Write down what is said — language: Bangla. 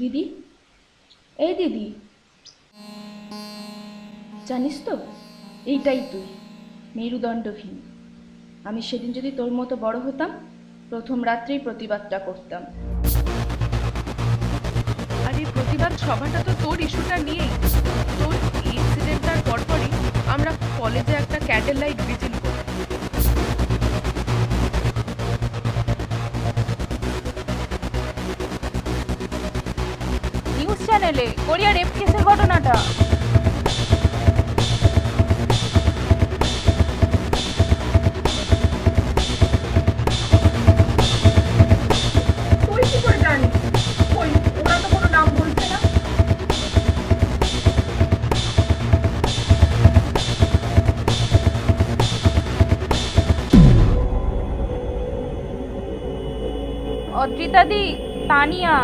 দিদি, এই দিদি, জানিস তো এইটাই তুই, মেরুদণ্ডহীন। আমি সেদিন যদি তোর মতো বড় হতাম, প্রথম রাত্রেই প্রতিবাদটা করতাম। আর এই প্রতিবাদ সভাটা তো তোর ইস্যুটা নিয়েই। তোর ইনসিডেন্টটার পরপরই আমরা কলেজে একটা ক্যান্ডেল লাইট ভিজিল করি। নিউজ চ্যানেলে কোরিয়া রেপ কেসের ঘটনাটা। তুই কি করে জানিস? কই, ওরা তো কোনো নাম বলছে না। অদ্রিতা দি, তানিয়া,